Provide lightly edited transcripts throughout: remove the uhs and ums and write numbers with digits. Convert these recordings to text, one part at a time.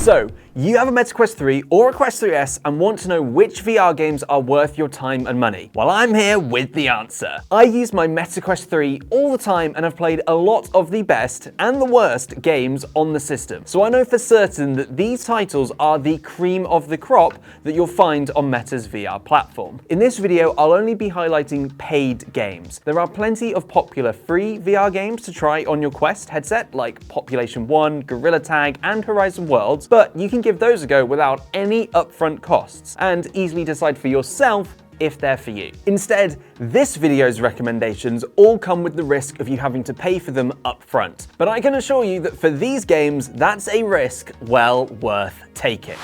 So, you have a Meta Quest 3 or a Quest 3S and want to know which VR games are worth your time and money? Well, I'm here with the answer. I use my Meta Quest 3 all the time and have played a lot of the best and the worst games on the system. So I know for certain that these titles are the cream of the crop that you'll find on Meta's VR platform. In this video, I'll only be highlighting paid games. There are plenty of popular free VR games to try on your Quest headset, like Population 1, GorillaTag and Horizon Worlds, but you can give those a go without any upfront costs and easily decide for yourself if they're for you. Instead, this video's recommendations all come with the risk of you having to pay for them upfront. But I can assure you that for these games, that's a risk well worth taking.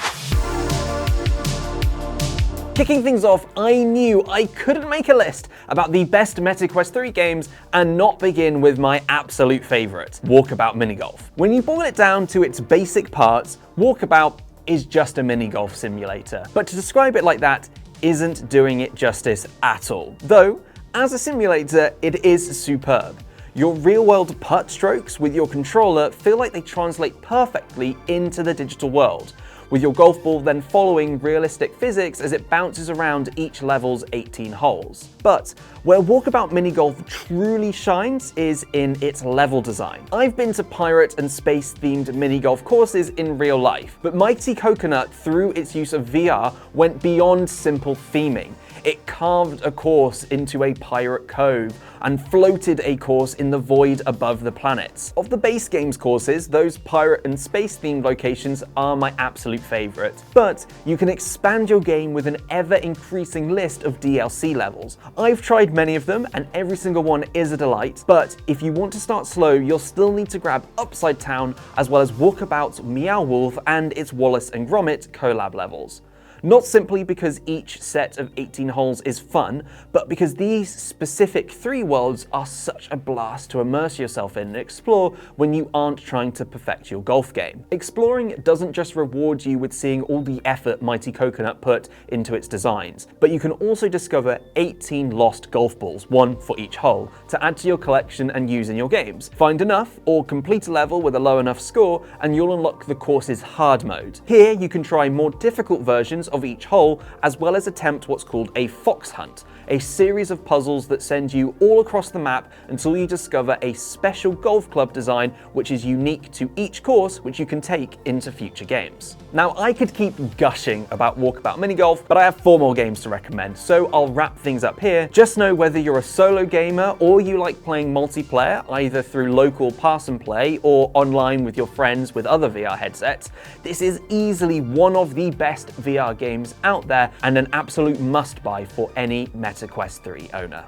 Kicking things off, I knew I couldn't make a list about the best Meta Quest 3 games and not begin with my absolute favourite, Walkabout Minigolf. When you boil it down to its basic parts, Walkabout is just a mini-golf simulator. But to describe it like that isn't doing it justice at all. Though, as a simulator, it is superb. Your real-world putt strokes with your controller feel like they translate perfectly into the digital world, with your golf ball then following realistic physics as it bounces around each level's 18 holes. But where Walkabout Minigolf truly shines is in its level design. I've been to pirate and space-themed mini-golf courses in real life, but Mighty Coconut, through its use of VR, went beyond simple theming. It carved a course into a pirate cove and floated a course in the void above the planets. Of the base game's courses, those pirate and space-themed locations are my absolute favorite. But you can expand your game with an ever-increasing list of DLC levels. I've tried many of them, and every single one is a delight, but if you want to start slow, you'll still need to grab Upside Town, as well as Walkabout's Meow Wolf and its Wallace and Gromit collab levels. Not simply because each set of 18 holes is fun, but because these specific 3 worlds are such a blast to immerse yourself in and explore when you aren't trying to perfect your golf game. Exploring doesn't just reward you with seeing all the effort Mighty Coconut put into its designs, but you can also discover 18 lost golf balls, one for each hole, to add to your collection and use in your games. Find enough, or complete a level with a low enough score, and you'll unlock the course's hard mode. Here, you can try more difficult versions of each hole, as well as attempt what's called a fox hunt, a series of puzzles that send you all across the map until you discover a special golf club design which is unique to each course, which you can take into future games. Now, I could keep gushing about Walkabout Minigolf, but I have 4 more games to recommend, so I'll wrap things up here. Just know whether you're a solo gamer or you like playing multiplayer, either through local pass and play or online with your friends with other VR headsets, this is easily one of the best VR games out there and an absolute must-buy for any Meta Quest 3 owner.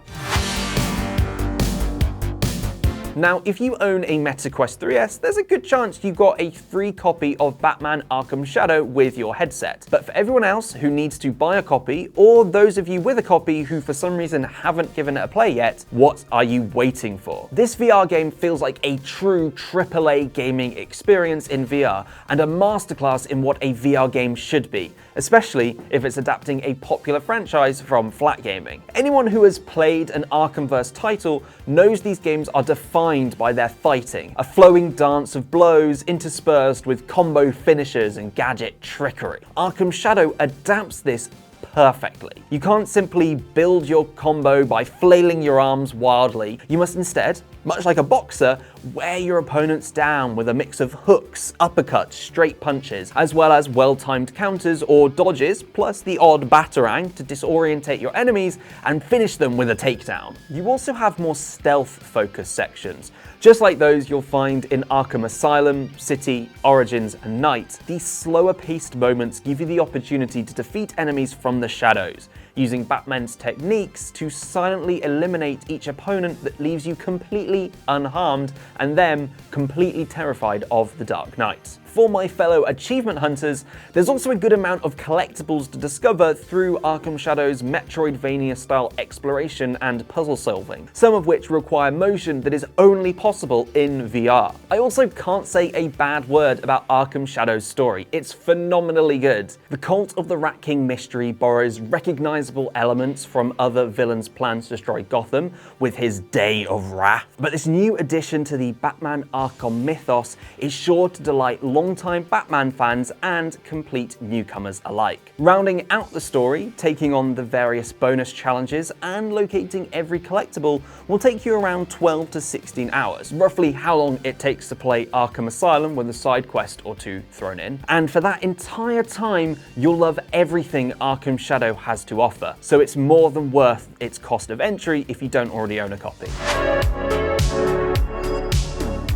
Now, if you own a Meta Quest 3S, there's a good chance you got a free copy of Batman Arkham Shadow with your headset. But for everyone else who needs to buy a copy, or those of you with a copy who for some reason haven't given it a play yet, what are you waiting for? This VR game feels like a true AAA gaming experience in VR, and a masterclass in what a VR game should be, especially if it's adapting a popular franchise from Flat Gaming. Anyone who has played an Arkhamverse title knows these games are defined by their fighting, a flowing dance of blows interspersed with combo finishes and gadget trickery. Arkham Shadow adapts this perfectly. You can't simply build your combo by flailing your arms wildly. You must instead, much like a boxer, wear your opponents down with a mix of hooks, uppercuts, straight punches, as well as well-timed counters or dodges, plus the odd batarang to disorientate your enemies and finish them with a takedown. You also have more stealth-focused sections. Just like those you'll find in Arkham Asylum, City, Origins, and Night, these slower-paced moments give you the opportunity to defeat enemies from the shadows, using Batman's techniques to silently eliminate each opponent that leaves you completely unharmed and them completely terrified of the Dark Knight. For my fellow achievement hunters, there's also a good amount of collectibles to discover through Arkham Shadow's Metroidvania-style exploration and puzzle solving, some of which require motion that is only possible in VR. I also can't say a bad word about Arkham Shadow's story. It's phenomenally good. The Cult of the Rat King mystery borrows recognizable elements from other villains' plans to destroy Gotham with his Day of Wrath, but this new addition to the Batman Arkham mythos is sure to delight longtime Batman fans and complete newcomers alike. Rounding out the story, taking on the various bonus challenges, and locating every collectible will take you around 12 to 16 hours, roughly how long it takes to play Arkham Asylum with a side quest or two thrown in. And for that entire time, you'll love everything Arkham Shadow has to offer, so it's more than worth its cost of entry if you don't already own a copy.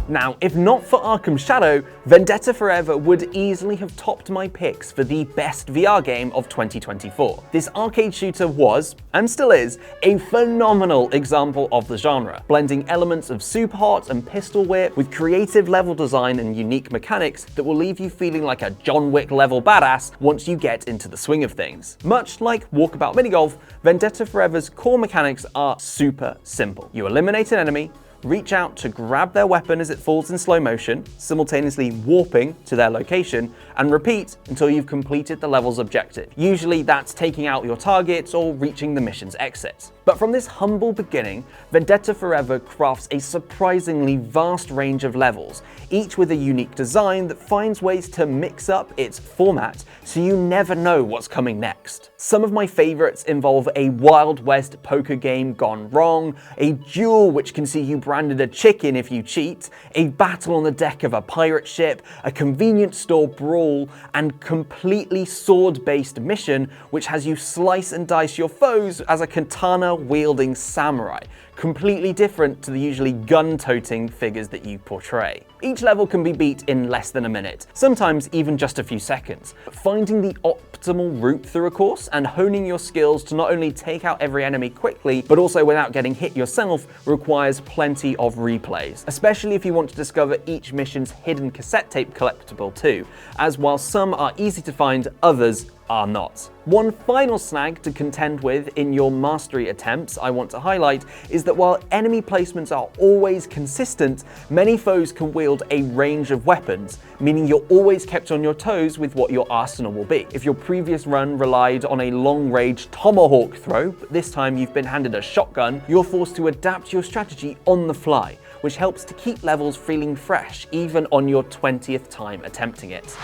Now, if not for Arkham Shadow, Vendetta Forever would easily have topped my picks for the best VR game of 2024. This arcade shooter was, and still is, a phenomenal example of the genre, blending elements of super hot and pistol whip with creative level design and unique mechanics that will leave you feeling like a John Wick level badass once you get into the swing of things. Much like Walkabout Minigolf, Vendetta Forever's core mechanics are super simple. You eliminate an enemy, reach out to grab their weapon as it falls in slow motion, simultaneously warping to their location, and repeat until you've completed the level's objective. Usually that's taking out your targets or reaching the mission's exit. But from this humble beginning, Vendetta Forever crafts a surprisingly vast range of levels, each with a unique design that finds ways to mix up its format so you never know what's coming next. Some of my favorites involve a Wild West poker game gone wrong, a duel which can see you branded a chicken if you cheat, a battle on the deck of a pirate ship, a convenience store brawl, and completely sword-based mission which has you slice and dice your foes as a katana-wielding samurai, completely different to the usually gun-toting figures that you portray. Each level can be beat in less than a minute, sometimes even just a few seconds. Finding the optimal route through a course and honing your skills to not only take out every enemy quickly, but also without getting hit yourself requires plenty of replays, especially if you want to discover each mission's hidden cassette tape collectible too, as while some are easy to find, others are not. One final snag to contend with in your mastery attempts I want to highlight is that while enemy placements are always consistent, many foes can wield a range of weapons, meaning you're always kept on your toes with what your arsenal will be. If your previous run relied on a long-range tomahawk throw, but this time you've been handed a shotgun, you're forced to adapt your strategy on the fly, which helps to keep levels feeling fresh even on your 20th time attempting it.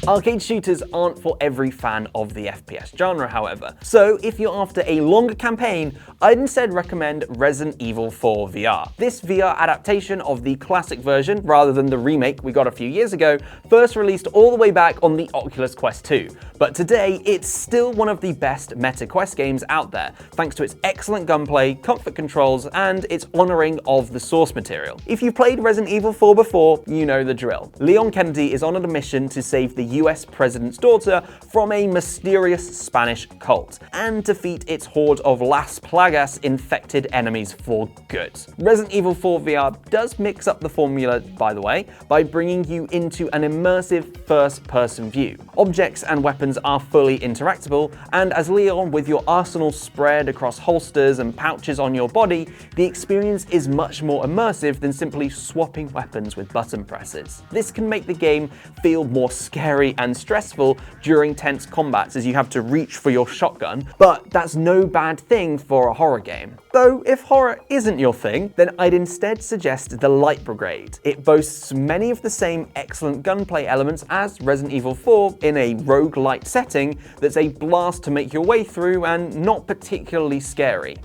Arcade shooters aren't for every fan of the FPS genre, however, so if you're after a longer campaign, I'd instead recommend Resident Evil 4 VR. This VR adaptation of the classic version, rather than the remake we got a few years ago, first released all the way back on the Oculus Quest 2, but today it's still one of the best meta quest games out there, thanks to its excellent gunplay, comfort controls, and its honouring of the source material. If you've played Resident Evil 4 before, you know the drill. Leon Kennedy is on a mission to save the US president's daughter from a mysterious Spanish cult and defeat its horde of Las Plagas infected enemies for good. Resident Evil 4 VR does mix up the formula, by the way, by bringing you into an immersive first-person view. Objects and weapons are fully interactable, and as Leon with your arsenal spread across holsters and pouches on your body, the experience is much more immersive than simply swapping weapons with button presses. This can make the game feel more scary and stressful during tense combats as you have to reach for your shotgun, but that's no bad thing for a horror game. Though if horror isn't your thing, then I'd instead suggest The Light Brigade. It boasts many of the same excellent gunplay elements as Resident Evil 4 in a roguelite setting that's a blast to make your way through and not particularly scary.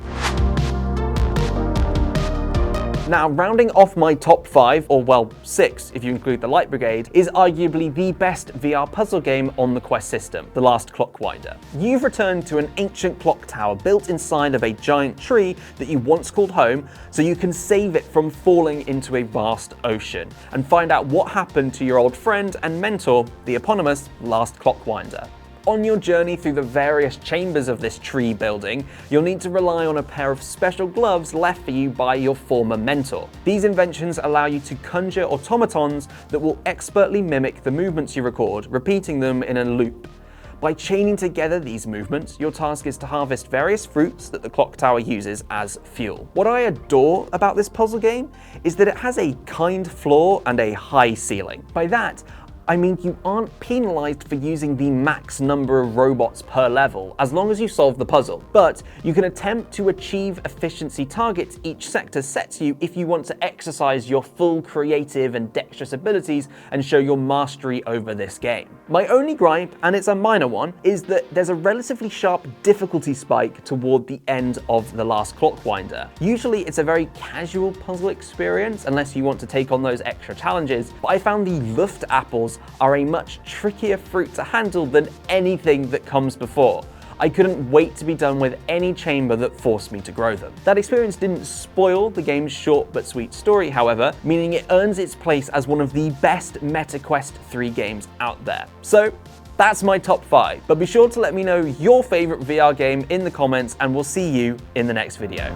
Now, rounding off my top 5, or well, 6 if you include The Light Brigade, is arguably the best VR puzzle game on the Quest system, The Last Clockwinder. You've returned to an ancient clock tower built inside of a giant tree that you once called home, so you can save it from falling into a vast ocean, and find out what happened to your old friend and mentor, the eponymous Last Clockwinder. On your journey through the various chambers of this tree building, you'll need to rely on a pair of special gloves left for you by your former mentor. These inventions allow you to conjure automatons that will expertly mimic the movements you record, repeating them in a loop. By chaining together these movements, your task is to harvest various fruits that the clock tower uses as fuel. What I adore about this puzzle game is that it has a kind floor and a high ceiling. By that, I mean, you aren't penalized for using the max number of robots per level, as long as you solve the puzzle. But you can attempt to achieve efficiency targets each sector sets you if you want to exercise your full creative and dexterous abilities and show your mastery over this game. My only gripe, and it's a minor one, is that there's a relatively sharp difficulty spike toward the end of the Last Clockwinder. Usually it's a very casual puzzle experience unless you want to take on those extra challenges, but I found the Luft apples are a much trickier fruit to handle than anything that comes before. I couldn't wait to be done with any chamber that forced me to grow them. That experience didn't spoil the game's short but sweet story, however, meaning it earns its place as one of the best MetaQuest 3 games out there. So that's my top 5, but be sure to let me know your favorite VR game in the comments, and we'll see you in the next video.